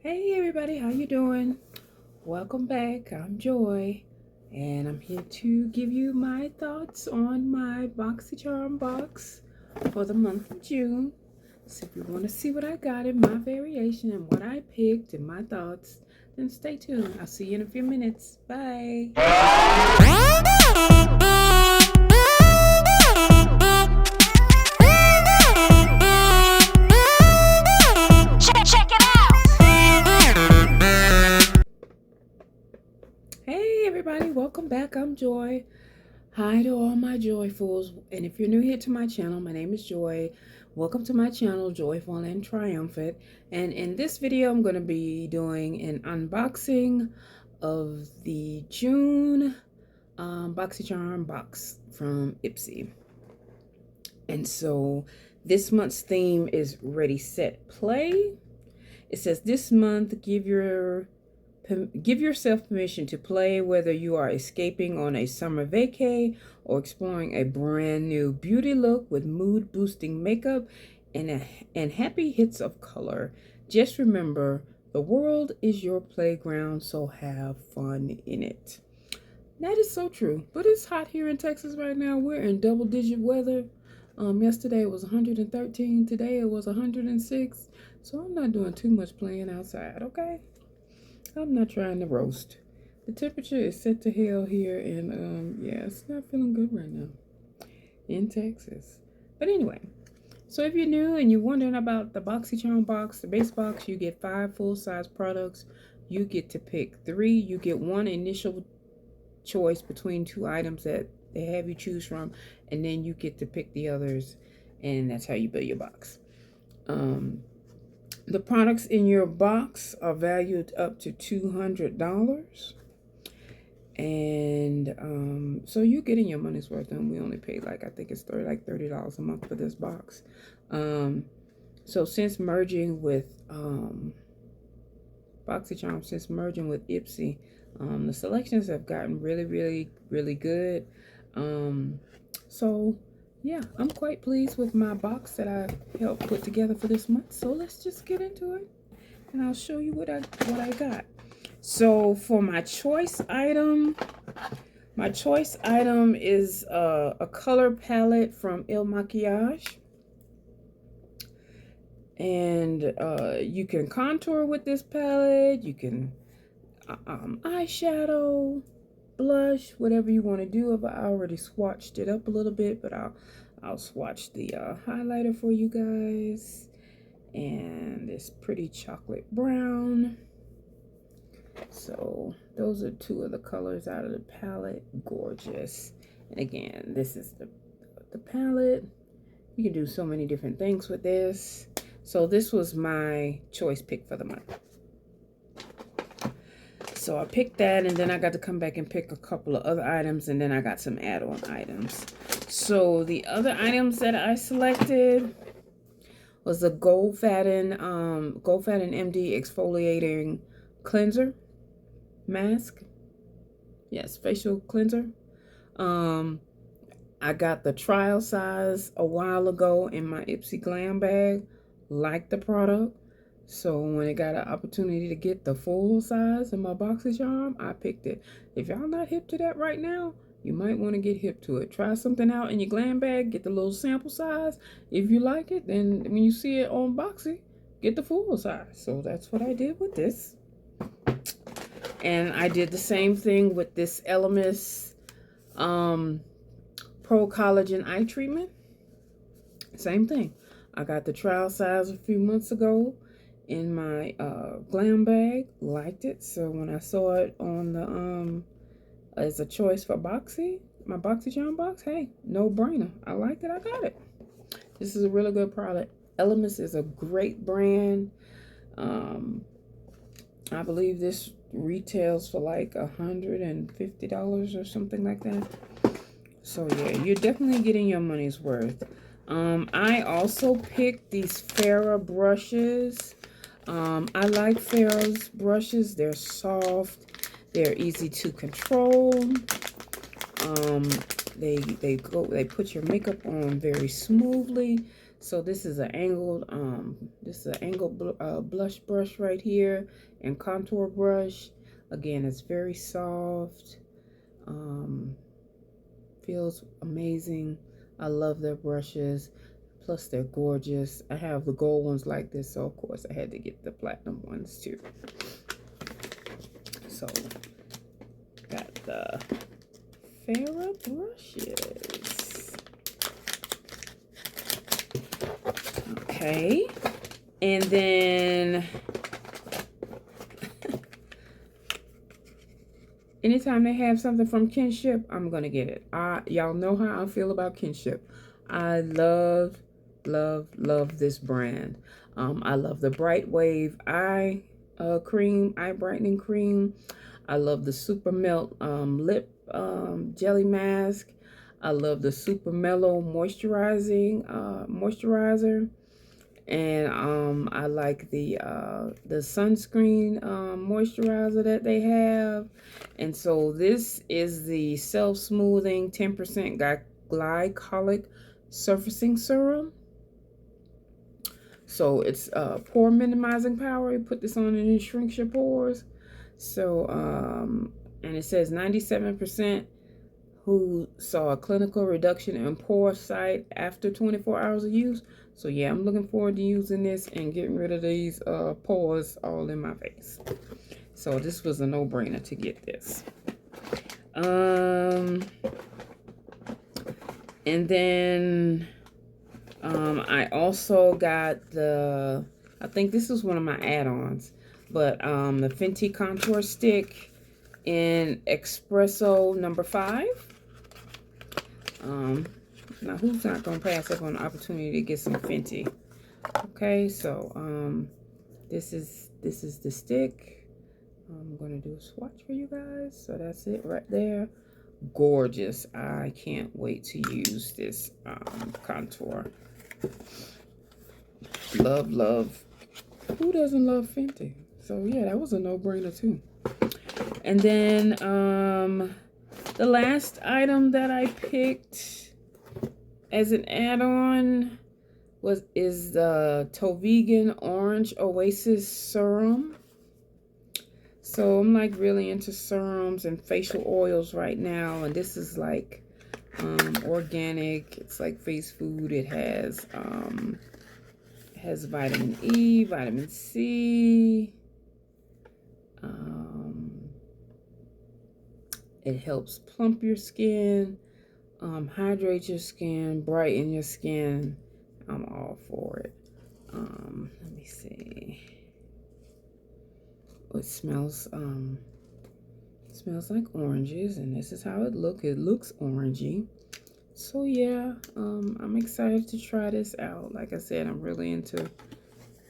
Hey everybody, how you doing? Welcome back. I'm Joy, and I'm here to give you my thoughts on my BoxyCharm box for the month of June. So if you want to see what I got in my variation and what I picked and my thoughts, then stay tuned. I'll see you in a few minutes. Bye. Hey everybody, welcome back. I'm Joy. Hi to all my joyfuls, and if you're new here to my channel, my name is Joy. Welcome to my channel, Joyful and Triumphant. And in this video, I'm going to be doing an unboxing of the June BoxyCharm box from IPSY. And so this month's theme is Ready, Set, Play. It says this month, give yourself permission to play, whether you are escaping on a summer vacay or exploring a brand new beauty look with mood boosting makeup and happy hits of color. Just remember, the world is your playground, so have fun in it. That is so true, but it's hot here in Texas right now. We're in double-digit weather. Yesterday it was 113, today it was 106, so I'm not doing too much playing outside, okay? I'm not trying to roast. The temperature is set to hell here, and yeah, it's not feeling good right now in Texas. But anyway, so if you're new and you're wondering about the BoxyCharm box, the base box, you get 5 full-size products. You get to pick 3. You get one initial choice between 2 items that they have you choose from, and then you get to pick the others, and that's how you build your box. The products in your box are valued up to $200. And so you're getting your money's worth, and we only paid I think it's $30 a month for this box. So since merging with BoxyCharm, since merging with IPSY, the selections have gotten really good. So yeah, I'm quite pleased with my box that I helped put together for this month. So let's just get into it, and I'll show you what I got. So for my choice item is a color palette from MAKEAGE, and you can contour with this palette. You can eyeshadow, blush, whatever you want to do. I already swatched it up a little bit, but I'll swatch the highlighter for you guys. And this pretty chocolate brown. So those are 2 of the colors out of the palette. Gorgeous. And again, this is the palette. You can do so many different things with this. So this was my choice pick for the month. So I picked that, and then I got to come back and pick a couple of other items, and then I got some add-on items. So the other items that I selected was the GOLDFADDEN MD Exfoliating Cleanser Mask. Yes, facial cleanser. I got the trial size a while ago in my IPSY Glam bag. Liked the product. So when I got an opportunity to get the full size in my BoxyCharm, I picked it. If y'all not hip to that right now, you might want to get hip to it. Try something out in your glam bag, get the little sample size. If you like it, then when you see it on Boxy, get the full size. So that's what I did with this. And I did the same thing with this Elemis Pro Collagen Eye Treatment. Same thing. I got the trial size a few months ago in my glam bag. Liked it. So when I saw it on the as a choice for Boxy, my BoxyCharm box, hey, no brainer. I liked it. I got it. This is a really good product. Elemis is a great brand. I believe this retails for like $150 or something like that. So yeah, you're definitely getting your money's worth. I also picked these Farrah brushes. I like Farrah's brushes. They're soft. They're easy to control. They put your makeup on very smoothly. So this is an angled blush brush right here, and contour brush. Again, it's very soft. Feels amazing. I love their brushes. Plus, they're gorgeous. I have the gold ones like this, so of course I had to get the platinum ones too. So, got the Farrah brushes. Okay. And then anytime they have something from KINSHIP, I'm going to get it. Y'all know how I feel about KINSHIP. I love this brand. I love the Bright Wave eye cream, eye brightening cream. I love the Super Melt lip jelly mask. I love the Super Mellow moisturizing moisturizer. And I like the sunscreen moisturizer that they have. And so this is the self-smoothing 10% glycolic surfacing serum. So it's pore minimizing power. You put this on and it shrinks your pores. So and it says 97% who saw a clinical reduction in pore size after 24 hours of use. So yeah, I'm looking forward to using this and getting rid of these pores all in my face. So this was a no-brainer to get this. And then I also got the, I think this is one of my add-ons, but the Fenty Contour Stick in Espresso number 5. Now who's not gonna pass up on the opportunity to get some Fenty? Okay, so this is the stick. I'm gonna do a swatch for you guys. So that's it right there. Gorgeous. I can't wait to use this contour. Love. Who doesn't love Fenty? So yeah, that was a no-brainer too. And then the last item that I picked as an add-on is the Tovegean Orange Oasis Serum. So I'm like really into serums and facial oils right now, and this is like organic. It's like face food. It has vitamin E, vitamin C. It helps plump your skin, hydrate your skin, brighten your skin. I'm all for it. Let me see. It smells like oranges, and this is how it looks. It looks orangey. So yeah, I'm excited to try this out. Like I said, I'm really into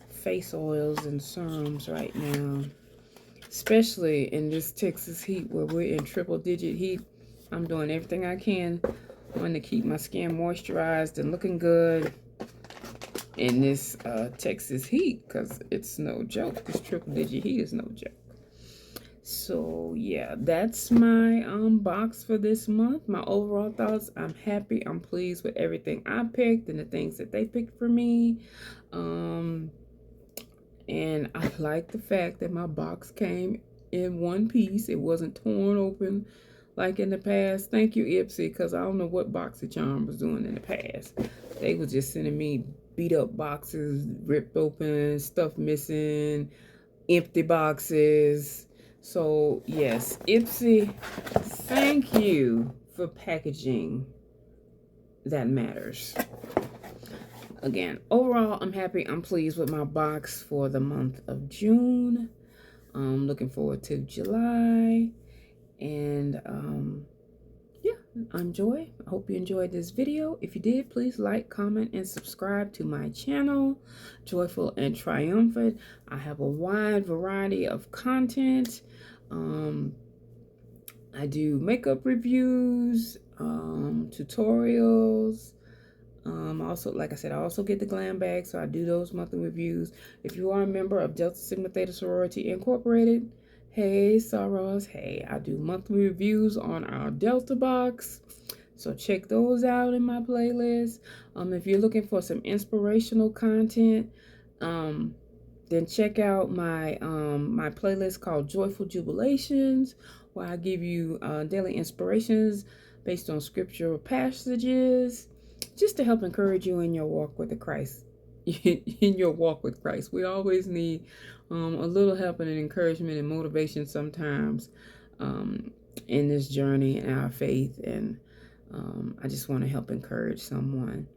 face oils and serums right now. Especially in this Texas heat where we're in triple-digit heat. I'm doing everything I can to keep my skin moisturized and looking good in this Texas heat, because it's no joke. This triple-digit heat is no joke. So yeah, that's my box for this month. My overall thoughts: I'm happy, I'm pleased with everything I picked and the things that they picked for me. And I like the fact that my box came in one piece. It wasn't torn open like in the past. Thank you, IPSY, because I don't know what BoxyCharm was doing in the past. They was just sending me beat up boxes, ripped open, stuff missing, empty boxes. So yes, IPSY, thank you for packaging that matters. Again, overall, I'm happy. I'm pleased with my box for the month of June. I'm looking forward to July. And yeah, enjoy. I hope you enjoyed this video. If you did, please like, comment, and subscribe to my channel, Joyful and Triumphant. I have a wide variety of content. I do makeup reviews, tutorials. Also, like I said, I also get the glam bag, so I do those monthly reviews. If you are a member of Delta Sigma Theta Sorority Incorporated, hey, Sorors, hey, I do monthly reviews on our Delta box. So check those out in my playlist. If you're looking for some inspirational content, then check out my my playlist called Joyful Jubilations, where I give you daily inspirations based on scriptural passages, just to help encourage you in your walk with the Christ. In your walk with Christ, we always need a little help and encouragement and motivation sometimes in this journey in our faith, and I just want to help encourage someone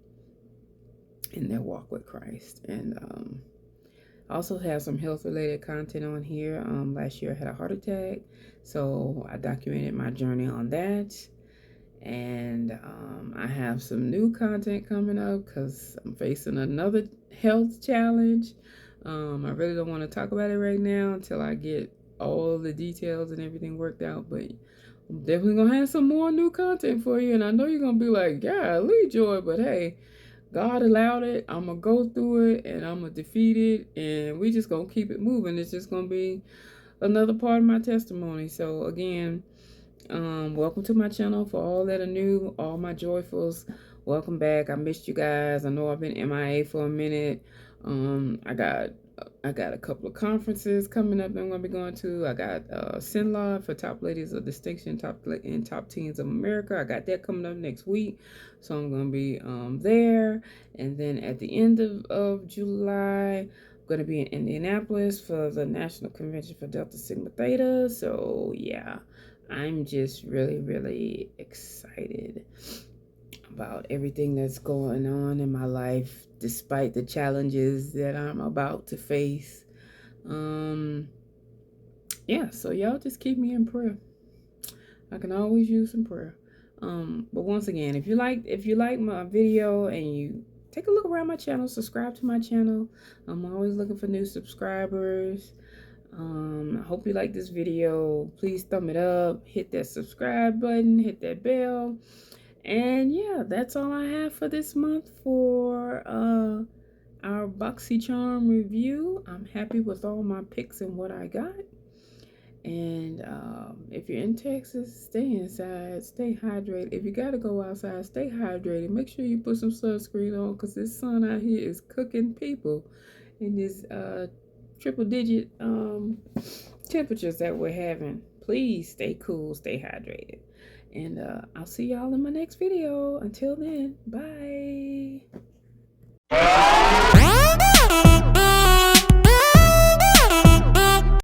in their walk with Christ. And I also have some health related content on here. Last year I had a heart attack, so I documented my journey on that. And I have some new content coming up because I'm facing another health challenge. I really don't want to talk about it right now until I get all the details and everything worked out, but I'm definitely gonna have some more new content for you. And I know you're gonna be like, golly, Joy, but hey, God allowed it. I'm gonna go through it and I'm gonna defeat it, and we just gonna keep it moving. It's just gonna be another part of my testimony. So again, welcome to my channel. For all that are new, all my joyfuls, welcome back. I missed you guys. I know I've been MIA for a minute. I got a couple of conferences coming up that I'm going to be going to. I got Sinlaw for Top Ladies of Distinction, Top Teens of America. I got that coming up next week. So I'm going to be there. And then at the end of July, I'm going to be in Indianapolis for the National Convention for Delta Sigma Theta. So yeah, I'm just really, really excited about everything that's going on in my life, despite the challenges that I'm about to face. Yeah, so y'all just keep me in prayer. I can always use some prayer. But once again, if you like my video and you take a look around my channel, subscribe to my channel. I'm always looking for new subscribers. I hope you like this video. Please thumb it up, hit that subscribe button, hit that bell. And yeah, that's all I have for this month for our BoxyCharm review. I'm happy with all my picks and what I got. And if you're in Texas, stay inside, stay hydrated. If you gotta go outside, stay hydrated. Make sure you put some sunscreen on, because this sun out here is cooking people in this triple digit temperatures that we're having. Please stay cool, stay hydrated. And I'll see y'all in my next video. Until then, bye.